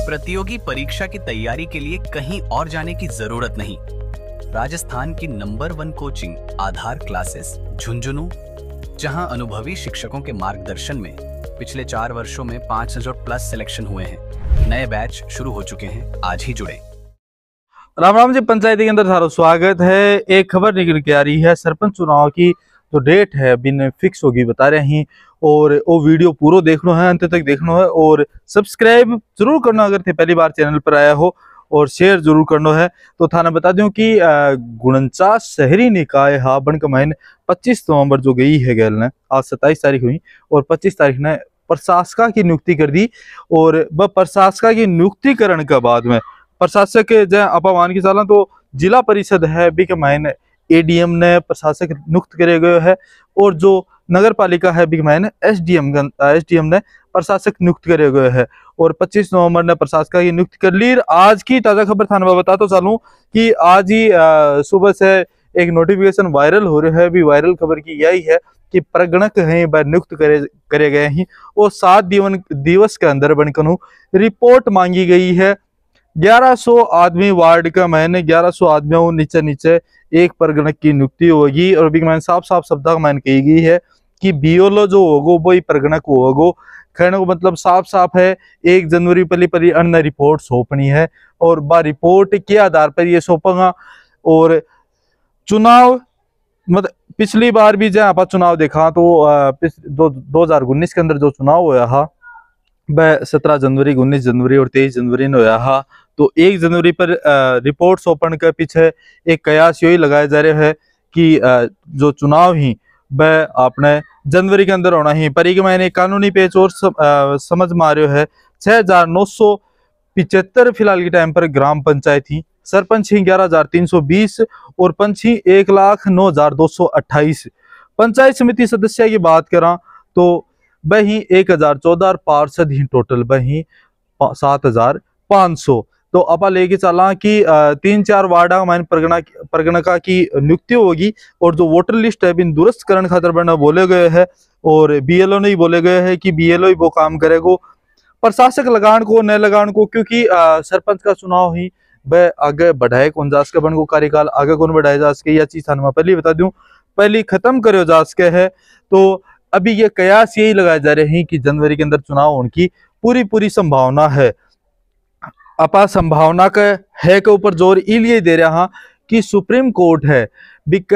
प्रतियोगी परीक्षा की तैयारी के लिए कहीं और जाने की जरूरत नहीं। राजस्थान की नंबर 1 कोचिंग आधार क्लासेस झुंझुनू, जहां अनुभवी शिक्षकों के मार्गदर्शन में पिछले 4 वर्षों में 500 प्लस सिलेक्शन हुए हैं। नए बैच शुरू हो चुके हैं, आज ही जुड़े। राम राम जी। पंचायती के अंदर थारा स्वागत है। एक खबर निकल के आ रही है, सरपंच चुनाव की जो डेट है बिन फिक्स होगी बता रहे हैं। और वो वीडियो पूरा देखना है, अंत तक देखना है और सब्सक्राइब जरूर करना अगर थे पहली बार चैनल पर आया हो, और शेयर जरूर करना है। तो थाना बता दूं कि 49 शहरी निकाय हा बन कमाइन 25 नवंबर जो गई है गैल ने, आज 27 तारीख हुई और 25 तारीख ने प्रशासका की नियुक्ति कर दी। और वह प्रशासका की नियुक्तिकरण के बाद में प्रशासक अपमान की साल तो जिला परिषद है बी के मायने एडीएम ने प्रशासक नियुक्त करे गए है, और जो नगर पालिका है बी के मायने एसडीएम ने प्रशासक नियुक्त करे गए है। और 25 नवंबर ने प्रशासक की नियुक्ति कर ली। आज की ताजा खबर थाना बता तो चालूं कि आज ही सुबह से एक नोटिफिकेशन वायरल हो रहा है। भी वायरल खबर की यही है कि प्रगणक हैं वह नियुक्त करे गए हैं और 7 दिवस के अंदर बनकर रिपोर्ट मांगी गई है। 1100 आदमी वार्ड का मैंने 1100 आदमियों नीचे नीचे एक परगणक की नियुक्ति होगी। और भी मैंने साफ साफ शब्द मैंने कही गई है कि बीओलो जो होगो वो ही परगणक होगो। कहने को मतलब साफ साफ है, 1 जनवरी पली अन्य रिपोर्ट सौंपनी है और बा रिपोर्ट के आधार पर ये सौंपेगा। और चुनाव मतलब पिछली बार भी जहाँ आप चुनाव देखा तो 2019 के अंदर जो चुनाव हुआ हा वह 17 जनवरी, 19 जनवरी और 23 जनवरी ने हुआ हा। तो 1 जनवरी पर रिपोर्ट सौंपण के पीछे एक कयास यही लगाया जा रहा है कि जो चुनाव ही वह आपने जनवरी के अंदर होना ही। पर मैंने कानूनी पेच और समझ में आ रहा है। 6975 फिलहाल के टाइम पर ग्राम पंचायत ही, सरपंच ही 11320 और पंच ही 1,09,228। पंचायत समिति सदस्य की बात करा तो वही 1014 पार्षद ही टोटल वही 7500। तो आप लेके चला कि 3-4 वार्डा में परगणका की नियुक्ति होगी। और जो वोटर लिस्ट है बिन दुरुस्त करण खातर बनना बोले गए हैं और बीएलओ ने ही बोले गए हैं कि बीएलओ ही वो काम करेगो, प्रशासक लगान को न लगान को। क्योंकि सरपंच का चुनाव ही वह आगे बढ़ाए कौन जा सके, बन को कार्यकाल आगे कौन बढ़ाए जा सके, यह चीज मैं पहले बता दूं, पहले खत्म करो जा सके है। तो अभी ये कयास यही लगाए जा रहे हैं कि जनवरी के अंदर चुनाव होने की पूरी संभावना है। अपा संभावना के है के ऊपर जोर इसलिए दे रहा कि सुप्रीम कोर्ट है बिक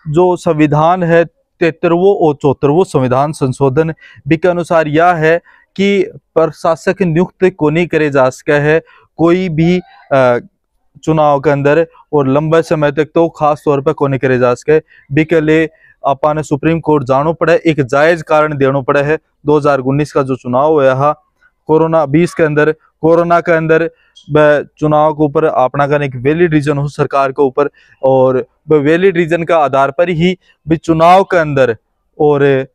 जो संविधान है 73वां और 74वां संविधान संशोधन बिक अनुसार यह है कि प्रशासक नियुक्त को नहीं करे जा सके है कोई भी चुनाव के अंदर, और लंबे समय तक तो खास तौर पर को नहीं करे जा सके। बिक ले आपा ने सुप्रीम कोर्ट जानो पड़े, एक जायज कारण देना पड़े है। 2019 का जो चुनाव हुआ है कोरोना 20 के अंदर, कोरोना के अंदर चुनाव के ऊपर अपना का एक वैलिड रीजन हो सरकार के ऊपर, और वैलिड रीजन का आधार पर ही भी चुनाव के अंदर और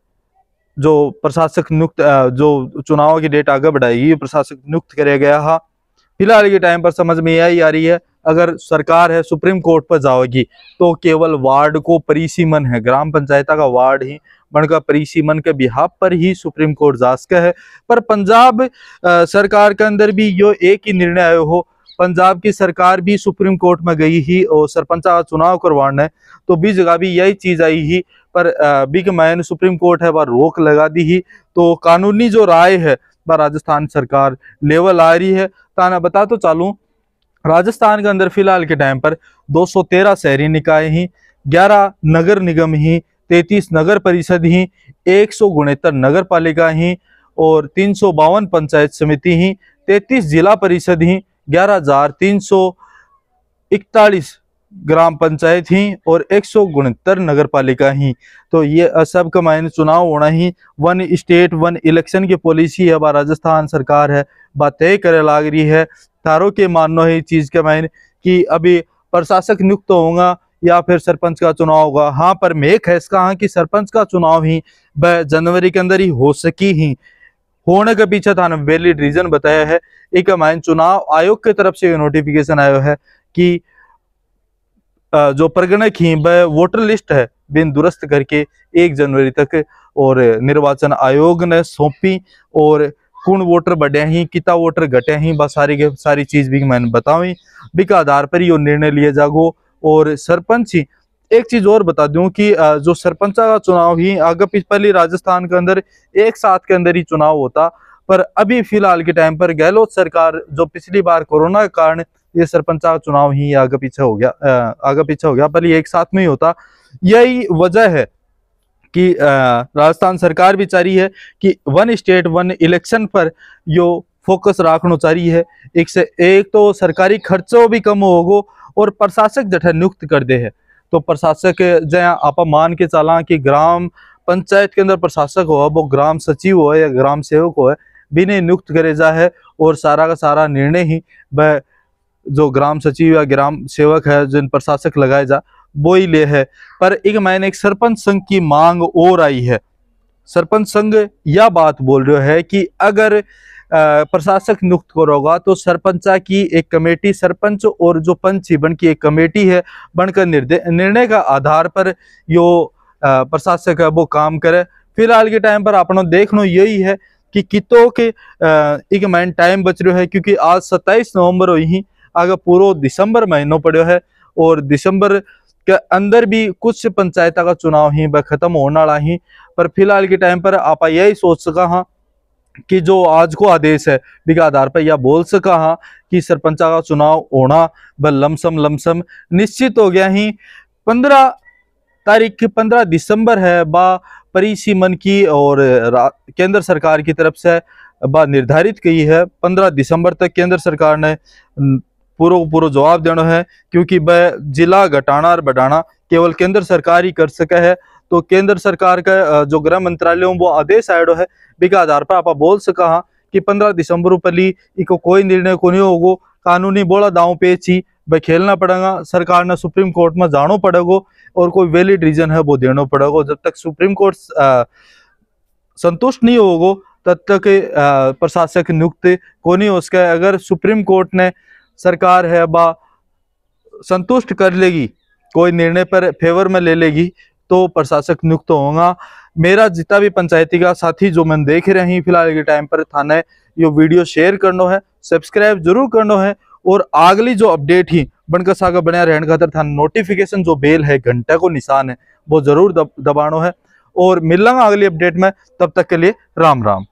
जो प्रशासक नियुक्त जो चुनाव की डेट आगे बढ़ाएगी प्रशासक नियुक्त किया गया है। फिलहाल के टाइम पर समझ में यही आ रही है अगर सरकार है सुप्रीम कोर्ट पर जाओगी तो केवल वार्ड को परिसीमन है, ग्राम पंचायत का वार्ड ही बनकर परिसीमन के बिहाफ पर ही सुप्रीम कोर्ट जा सके है। पर पंजाब सरकार के अंदर भी यो एक ही निर्णय आयो हो, पंजाब की सरकार भी सुप्रीम कोर्ट में गई ही और सरपंच का चुनाव करवाने, तो भी जगह भी यही चीज आई ही। पर बिग मैन सुप्रीम कोर्ट है वह रोक लगा दी ही। तो कानूनी जो राय है वह राजस्थान सरकार लेवल आ रही है। ताना बता तो चालू राजस्थान के अंदर फिलहाल के टाइम पर 213 शहरी निकाय ही, 11 नगर निगम ही, 33 नगर परिषद ही, 169 नगर पालिका ही और 352 पंचायत समिति ही, 33 जिला परिषद ही, 11,341 ग्राम पंचायत ही और 169 नगर पालिका ही। तो ये सब का मायने चुनाव होना ही 1 स्टेट 1 इलेक्शन की पॉलिसी है राजस्थान सरकार है बात तय करे लाग रही है। तारों के मानना है चीज के मायने कि अभी प्रशासक नियुक्त होगा या फिर सरपंच का चुनाव होगा। हाँ, पर मैं खैस कहा कि सरपंच का चुनाव ही जनवरी के अंदर ही हो सकी ही, होने के पीछे था वैलिड रीजन बताया है। एक मायने चुनाव आयोग की तरफ से नोटिफिकेशन आया है कि जो परगणक ही वोटर लिस्ट है बिन दुरुस्त करके 1 जनवरी तक और निर्वाचन आयोग ने सौंपी। और कौन वोटर बढ़े ही कितना वोटर घटे ही बस सारी के सारी चीज भी मैंने बताई बिक आधार पर ही वो निर्णय लिए जागो। और सरपंच ही एक चीज और बता दूं कि जो सरपंच का चुनाव ही आगे पहले राजस्थान के अंदर एक साथ के अंदर ही चुनाव होता, पर अभी फिलहाल के टाइम पर गहलोत सरकार जो पिछली बार कोरोना के कारण ये सरपंच का चुनाव ही आगे पीछे हो गया पर ये एक साथ में ही होता। यही वजह है कि राजस्थान सरकार भी चाह रही है कि वन स्टेट वन इलेक्शन पर यो फोकस रखना चाह रही है। एक से एक तो सरकारी खर्चों भी कम होगो और प्रशासक जठे नियुक्त कर दे है, तो प्रशासक जहाँ आप मान के चला कि ग्राम पंचायत के अंदर प्रशासक हो वो ग्राम सचिव हो या ग्राम सेवक हो बिना नियुक्त करे जा है और सारा का सारा निर्णय ही वह जो ग्राम सचिव या ग्राम सेवक है जिन प्रशासक लगाए जा वो ही ले है। पर एक मैंने एक सरपंच संघ की मांग और आई है। सरपंच संघ यह बात बोल रहे है कि अगर प्रशासक नियुक्त करोगा तो सरपंचा की एक कमेटी सरपंच और जो पंच बन की एक कमेटी है बनकर निर्णय का आधार पर यो प्रशासक है वो काम करे। फिलहाल के टाइम पर अपना देखना यही है कि कितों के एक महीने टाइम बच रहा है क्योंकि आज 27 नवंबर हुई आगे पूरा दिसंबर महीनों पड़ो है और दिसंबर के अंदर भी कुछ पंचायत का चुनाव ही खत्म होने वाला ही। पर फिलहाल के टाइम पर आप यही सोच सका हाँ कि जो आज को आदेश है बिका आधार पर यह बोल सका हाँ कि सरपंच का चुनाव होना व लमसम निश्चित हो गया ही। 15 दिसंबर है बा परिसीमन की और केंद्र सरकार की तरफ से बा निर्धारित की है। 15 दिसंबर तक केंद्र सरकार ने पूरा जवाब देना है क्योंकि वह जिला घटाना और बढ़ाना केवल केंद्र सरकार ही कर सके है। तो केंद्र सरकार का जो गृह मंत्रालय वो आदेश आयो है बिका आधार पर आप बोल सका हाँ कि 15 दिसंबर पर इको कोई निर्णय को नहीं होगो। कानूनी बोला दांव पेच ही भाई खेलना पड़ेगा, सरकार ने सुप्रीम कोर्ट में जाना पड़ेगा और कोई वैलिड रीजन है वो देना पड़ेगा। जब तक सुप्रीम कोर्ट संतुष्ट नहीं होगो तब तक प्रशासक नियुक्त को नहीं हो सके। अगर सुप्रीम कोर्ट ने सरकार है बा संतुष्ट कर लेगी कोई निर्णय पर फेवर में ले लेगी तो प्रशासक नियुक्त होगा। मेरा जितना भी पंचायती का साथी जो मैंने देख रहे हैं फिलहाल के टाइम पर थाने ये वीडियो शेयर करना है, सब्सक्राइब जरूर करना है और अगली जो अपडेट ही बनकर सागा बनया रहने खातर था नोटिफिकेशन जो बेल है घंटे को निशान है वो जरूर दबाना है और मिलूंगा अगली अपडेट में। तब तक के लिए राम राम।